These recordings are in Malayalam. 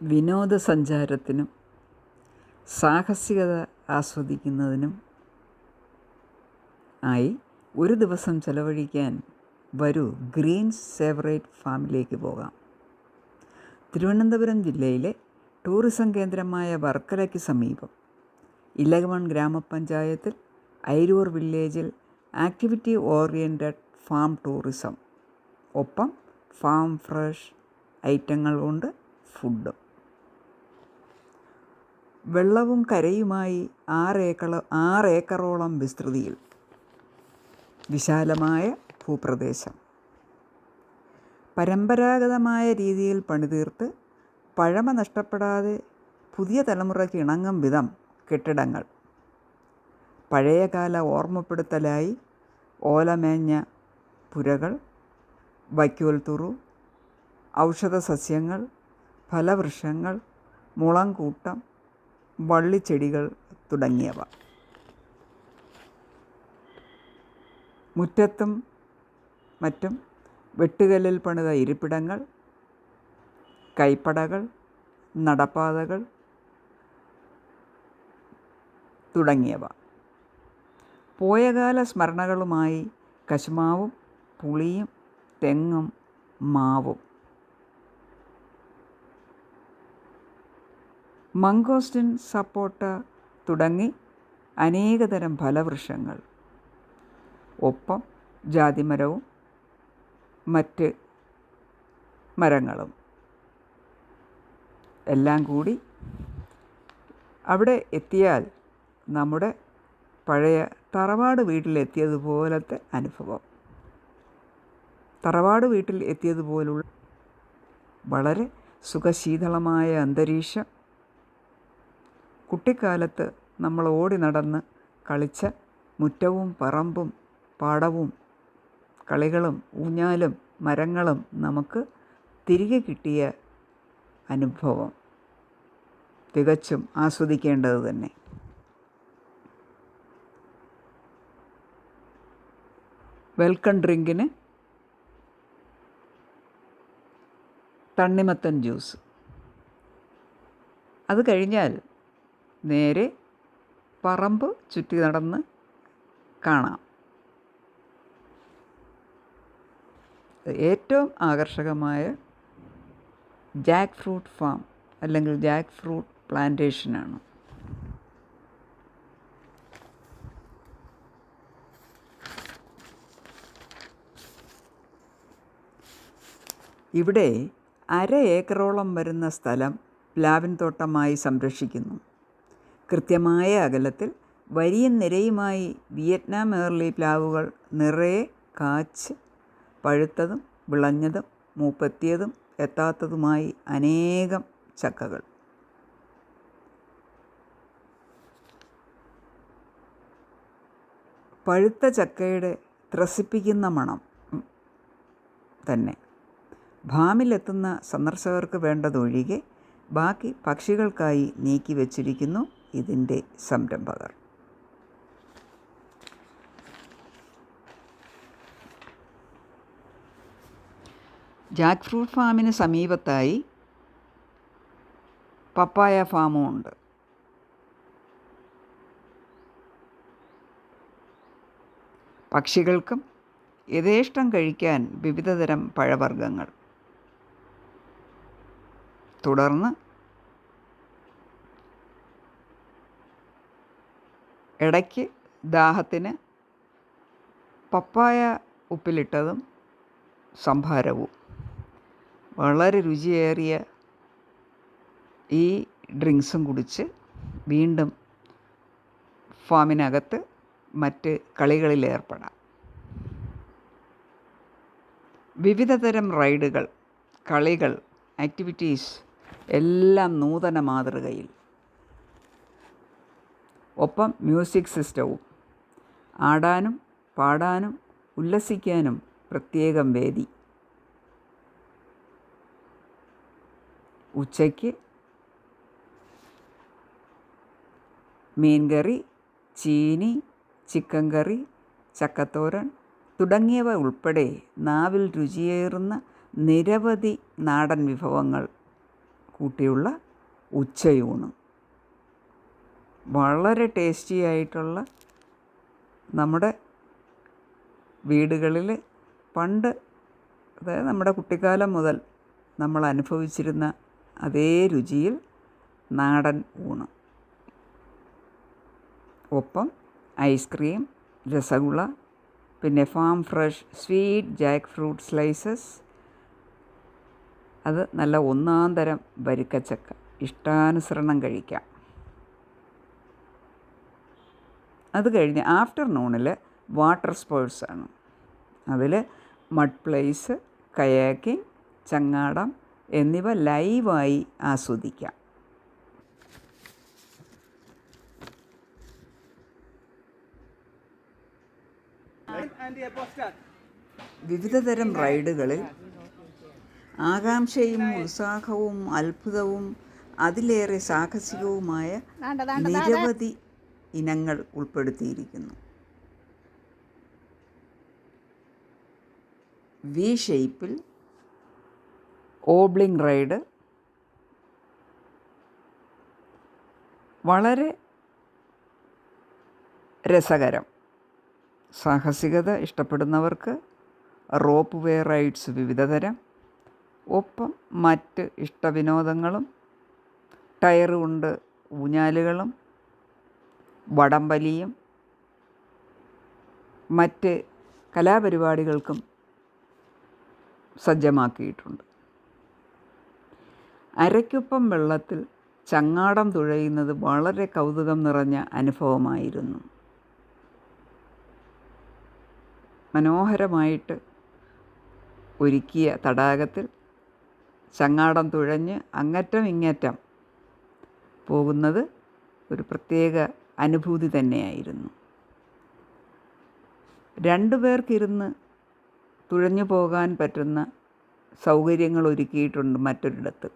വിനോദസഞ്ചാരത്തിനും സാഹസികത ആസ്വദിക്കുന്നതിനും ആയി ഒരു ദിവസം ചെലവഴിക്കാൻ വരൂ ഗ്രീൻസ് സേവറേറ്റ് ഫാമിലേക്ക് പോകാം. തിരുവനന്തപുരം ജില്ലയിലെ ടൂറിസം കേന്ദ്രമായ വർക്കലയ്ക്ക് സമീപം ഇലകമൺ ഗ്രാമപഞ്ചായത്തിൽ ഐരൂർ വില്ലേജിൽ ആക്ടിവിറ്റി ഓറിയൻറ്റഡ് ഫാം ടൂറിസം, ഒപ്പം ഫാം ഫ്രഷ് ഐറ്റങ്ങൾ കൊണ്ട് ഫുഡും. വെള്ളവും കരയുമായി 6 ഏക്കറോളം വിസ്തൃതിയിൽ വിശാലമായ ഭൂപ്രദേശം. പരമ്പരാഗതമായ രീതിയിൽ പണിതീർത്ത് പഴമ നഷ്ടപ്പെടാതെ പുതിയ തലമുറയ്ക്ക് ഇണങ്ങും വിധം കെട്ടിടങ്ങൾ. പഴയകാല ഓർമ്മപ്പെടുത്തലായി ഓലമേഞ്ഞ പുരകൾ, വൈക്കോൽത്തുറു, ഔഷധസസ്യങ്ങൾ, ഫലവൃക്ഷങ്ങൾ, മുളങ്കൂട്ടം, വള്ളിച്ചെടികൾ തുടങ്ങിയവ. മുറ്റത്തും മറ്റും വെട്ടുകല്ലിൽ പണിത ഇരിപ്പിടങ്ങൾ, കൈപ്പടകൾ, നടപ്പാതകൾ തുടങ്ങിയവ. പോയകാല സ്മരണകളുമായി കശുമാവും പുളിയും തെങ്ങും മാവും. മംഗോസ്റ്റിൻ, സപ്പോട്ട തുടങ്ങി അനേകതരം ഫലവൃക്ഷങ്ങൾ, ഒപ്പം ജാതിമരവും മറ്റ് മരങ്ങളും എല്ലാം കൂടി. അവിടെ എത്തിയാൽ നമ്മുടെ പഴയ തറവാട് വീട്ടിലെത്തിയതുപോലത്തെ അനുഭവം. തറവാട് വീട്ടിൽ എത്തിയതുപോലുള്ള വളരെ സുഖശീതളമായ അന്തരീക്ഷം. കുട്ടിക്കാലത്ത് നമ്മൾ ഓടി നടന്ന് കളിച്ച മുറ്റവും പറമ്പും പാടവും കളികളും ഊഞ്ഞാലും മരങ്ങളും നമുക്ക് തിരികെ കിട്ടിയ അനുഭവം തികച്ചും ആസ്വദിക്കേണ്ടത് തന്നെ. വെൽക്കം ഡ്രിങ്കിന് തണ്ണിമത്തൻ ജ്യൂസ്. അത് കഴിഞ്ഞാൽ നേരെ പറമ്പ് ചുറ്റി നടന്ന് കാണാം. ഏറ്റവും ആകർഷകമായ ജാക്ക് ഫ്രൂട്ട് ഫാം അല്ലെങ്കിൽ ജാക്ക് ഫ്രൂട്ട് പ്ലാന്റേഷനാണ്. ഇവിടെ 1/2 ഏക്കറോളം വരുന്ന സ്ഥലം പ്ലാവിൻ തോട്ടമായി സംരക്ഷിക്കുന്നു. കൃത്യമായ അകലത്തിൽ വരിയും നിരയുമായി വിയറ്റ്നാം ഏർലി പ്ലാവുകൾ നിറയെ കാച്ച്, പഴുത്തതും വിളഞ്ഞതും മൂപ്പെത്തിയതും എത്താത്തതുമായി അനേകം ചക്കകൾ. പഴുത്ത ചക്കയുടെ ത്രസിപ്പിക്കുന്ന മണം തന്നെ. ഫാമിലെത്തുന്ന സന്ദർശകർക്ക് വേണ്ടതൊഴികെ ബാക്കി പക്ഷികൾക്കായി നീക്കി വച്ചിരിക്കുന്നു ഇതിൻ്റെ സംരംഭകർ. ജാക്ക് ഫ്രൂട്ട് ഫാമിന് സമീപത്തായി പപ്പായ ഫാമും ഉണ്ട്. പക്ഷികൾക്കും യഥേഷ്ടം കഴിക്കാൻ വിവിധതരം പഴവർഗ്ഗങ്ങൾ. തുടർന്ന് ഇടയ്ക്ക് ദാഹത്തിന് പപ്പായ ഉപ്പിലിട്ടതും സംഭാരവും. വളരെ രുചിയേറിയ ഈ ഡ്രിങ്ക്സും കുടിച്ച് വീണ്ടും ഫാമിനകത്ത് മറ്റ് കളികളിലേർപ്പെടാം. വിവിധതരം റൈഡുകൾ, കളികൾ, ആക്ടിവിറ്റീസ് എല്ലാം നൂതന മാതൃകയിൽ. ഒപ്പം മ്യൂസിക് സിസ്റ്റവും. ആടാനും പാടാനും ഉല്ലസിക്കാനും പ്രത്യേകം വേദി. ഉച്ചയ്ക്ക് മീൻകറി, ചീനി, ചിക്കൻ കറി, ചക്കത്തോരൻ തുടങ്ങിയവ ഉൾപ്പെടെ നാവിൽ രുചിയേറുന്ന നിരവധി നാടൻ വിഭവങ്ങൾ കൂട്ടിയുള്ള ഉച്ചയൂണ്. വളരെ ടേസ്റ്റി ആയിട്ടുള്ള, നമ്മുടെ വീടുകളിൽ പണ്ട്, അതായത് നമ്മുടെ കുട്ടിക്കാലം മുതൽ നമ്മൾ അനുഭവിച്ചിരുന്ന അതേ രുചിയിൽ നാടൻ ഊണ്. ഒപ്പം ഐസ്ക്രീം, രസഗുള, പിന്നെ farm fresh sweet Jack fruit slices, അത് നല്ല ഒന്നാം തരം വരിക്കച്ചക്ക, ഇഷ്ടാനുസരണം കഴിക്കാം. അത് കഴിഞ്ഞ് ആഫ്റ്റർനൂണിൽ വാട്ടർ സ്പോർട്സാണ്. അതിൽ മഡ് പ്ലേസ്, കയാക്കിംഗ്, ചങ്ങാടം എന്നിവ ലൈവായി ആസ്വദിക്കാം. വിവിധതരം റൈഡുകളിൽ ആകാംക്ഷയും ഉത്സാഹവും അത്ഭുതവും അതിലേറെ സാഹസികവുമായ നിരവധി ഇനങ്ങൾ ഉൾപ്പെടുത്തിയിരിക്കുന്നു. വി ഷേപ്പിൽ ഓബ്ലിംഗ് റൈഡ് വളരെ രസകരം. സാഹസികത ഇഷ്ടപ്പെടുന്നവർക്ക് റോപ്പ് വേ റൈഡ്സ് വിവിധതരം, ഒപ്പം മറ്റ് ഇഷ്ടവിനോദങ്ങളും ടയറ് കൊണ്ട് ഊഞ്ഞാലുകളും വടംവലിയും മറ്റ് കലാപരിപാടികൾക്കും സജ്ജമാക്കിയിട്ടുണ്ട്. അരയ്ക്കൊപ്പം വെള്ളത്തിൽ ചങ്ങാടം തുഴയുന്നത് വളരെ കൗതുകം നിറഞ്ഞ അനുഭവമായിരുന്നു. മനോഹരമായിട്ട് ഒരുക്കിയ തടാകത്തിൽ ചങ്ങാടം തുഴഞ്ഞ് അങ്ങറ്റം ഇങ്ങറ്റം പോകുന്നത് ഒരു പ്രത്യേക അനുഭൂതി തന്നെയായിരുന്നു. 2 പേർക്കിരുന്ന് തുഴഞ്ഞു പോകാൻ പറ്റുന്ന സൗകര്യങ്ങൾ ഒരുക്കിയിട്ടുണ്ട് മറ്റൊരിടത്ത്,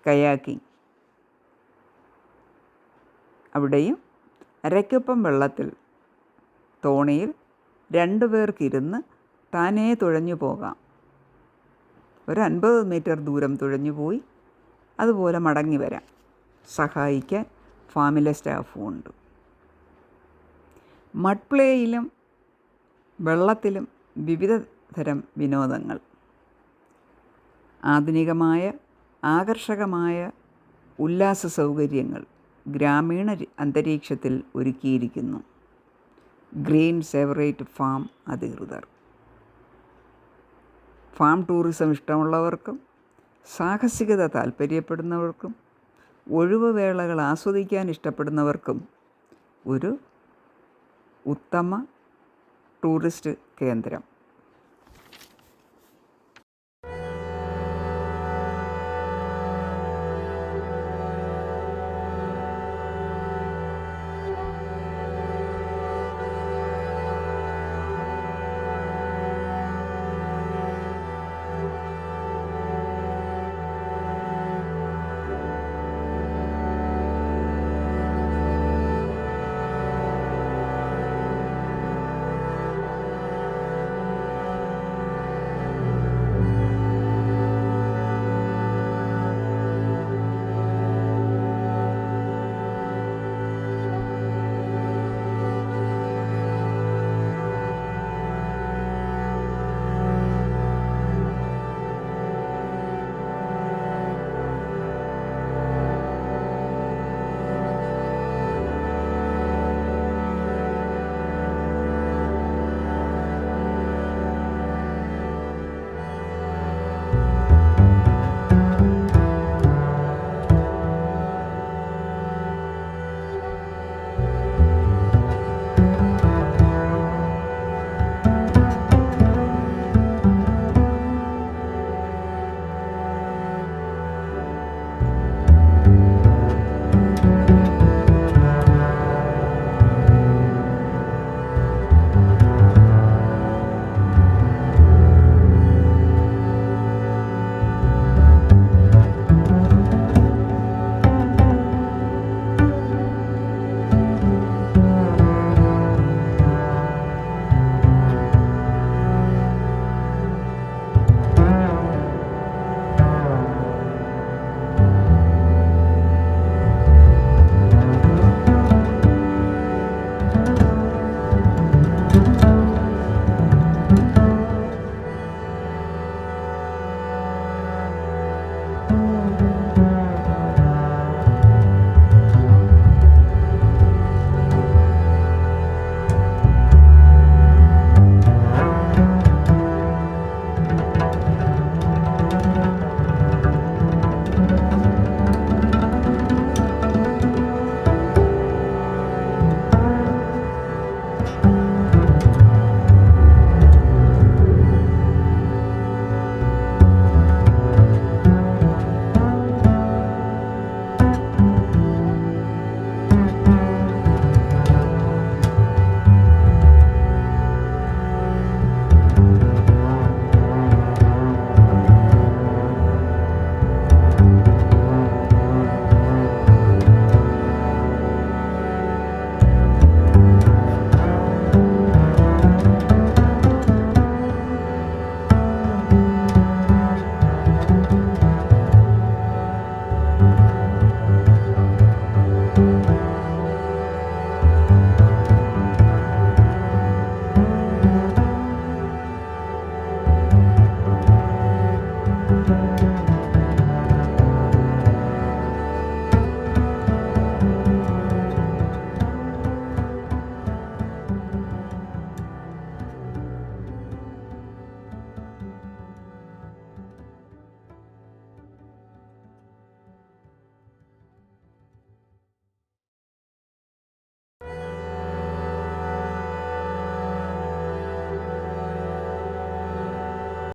കയാക്കിംഗ്. അവിടെയും അരയ്ക്കൊപ്പം വെള്ളത്തിൽ തോണിയിൽ 2 പേർക്കിരുന്ന് താനേ തുഴഞ്ഞു പോകാം. ഒരു 50 മീറ്റർ ദൂരം തുഴഞ്ഞു പോയി അതുപോലെ മടങ്ങി വരാം. സഹായിക്കാൻ ഫാമിലെ സ്റ്റാഫും ഉണ്ട്. മഡ് പ്ലേയിലും വെള്ളത്തിലും വിവിധ തരം വിനോദങ്ങൾ, ആധുനികമായ ആകർഷകമായ ഉല്ലാസ സൗകര്യങ്ങൾ ഗ്രാമീണ അന്തരീക്ഷത്തിൽ ഒരുക്കിയിരിക്കുന്നു ഗ്രീൻ സേവറേറ്റ് ഫാം അധികൃതർ. ഫാം ടൂറിസം ഇഷ്ടമുള്ളവർക്കും സാഹസികത താൽപ്പര്യപ്പെടുന്നവർക്കും ഒഴിവ് വേളകൾ ആസ്വദിക്കാൻ ഇഷ്ടപ്പെടുന്നവർക്കും ഒരു ഉത്തമ ടൂറിസ്റ്റ് കേന്ദ്രം.